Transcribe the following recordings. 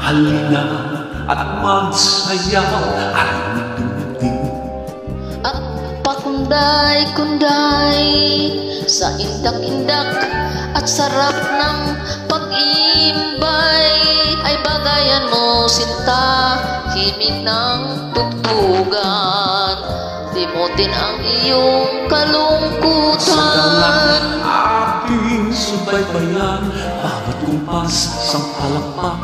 Halina at magsayaw, aling at pakunday-kunday sa indak-indak at sarap ng pag-imbay. Ay bagayan mo sinta, himig ng tugtugan, limutin ang iyong kalungkutan. Aking subaybayan, bawat kumpas sang palakpak,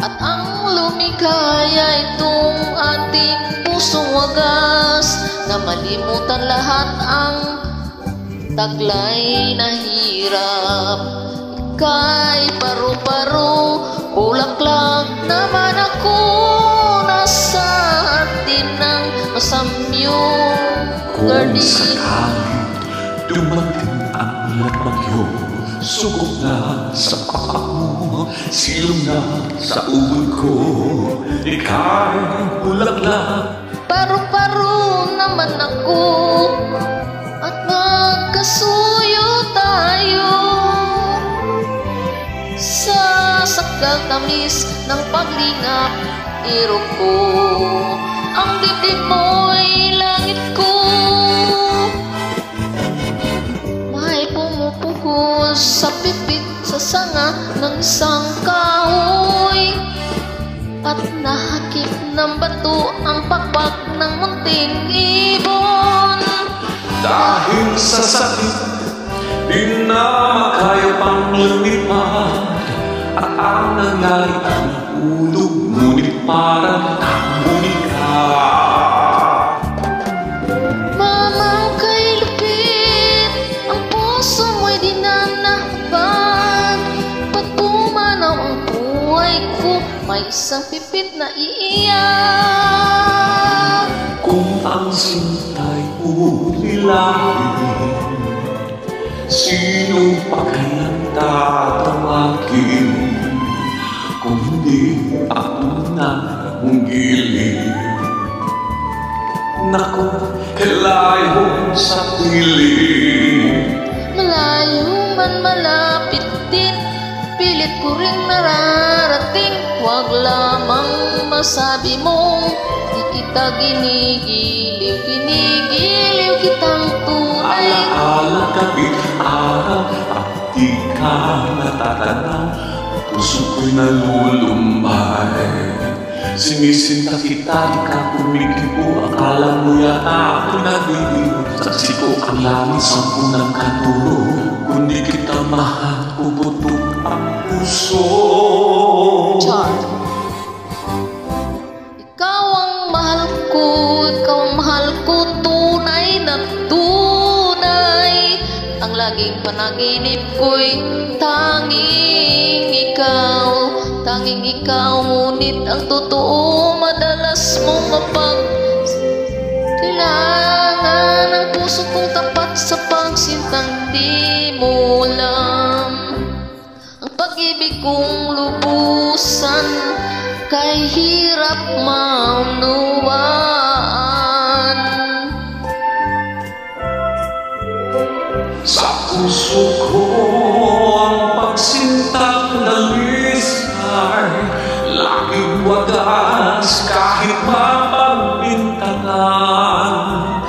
at ang lumikaya itong ating pusong wagas, na malimutan lahat ang taglay na hirap. Ika'y paru-paro, bulaklak naman ako, nasa atin ng masamyong kung sakali dumating ang bagyo, sugok na sa paa mo, silong na sa ubod ko, ika'y bulaklak. Paru-paro naman ako, at magkasuyo tayo sa sakal tamis ng paglingap. Irog ko ang dibdib mo'y langit ko, may pumupugos sa pipit sa sanga ng isang kahoy, at nahakip ng bato ang pakpak ng munting ibon. Dahil sa sakit, di na makaya pang lumipad, at ang nangyari ang ulog, ngunit parang tambuni ka. Mamang kay lupit, ang puso mo'y di na nahubad. Pag pumanaw ang buhay ko, may isang pipit na iiyak. Kung ang sinta'y ulilahin, sino pa kayang tatawagin, kung hindi ako na mong gilid? Naku, kalayo sa piling, Malayo man malapit din, pilit ko ring nararating. Huwag lamang masabi mong di kita ginigiliw, ginigiliw kitang tunay. alaala gabi araw, at di ka natatanaw, puso ko'y nalulumbay. Sinisinta kita, di ka kumikibo, akala mo yata ako nabibig. Saksi ko ang langit sa unang katuro, kundi kita mahal, puputok ang puso. Char. Ikaw ang mahal ko, ikaw ang mahal ko, tunay na tunay. Ang laging panaginip ko'y tanging ikaw, tanging ikaw. Ngunit ang totoo, madalas mong mapag kailangan ang puso kong tapat sa pagsintang di mo alam. Ang pag-ibig kong lubusan, kay hirap maunawaan. Sa puso ko ang pagsintang dalisay, laging wagas kahit mapagbintangan.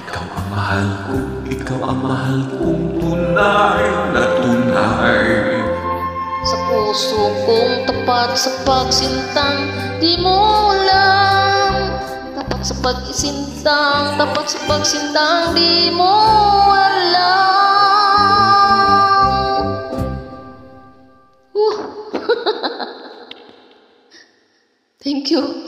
Ikaw ang mahal ko, ikaw ang mahal kong tunay na tunay. Sa puso kong tapat sa pagsintang di mo alam, tapat sa pagsintang, tapat sa pagsintang di mo alam. Thank you.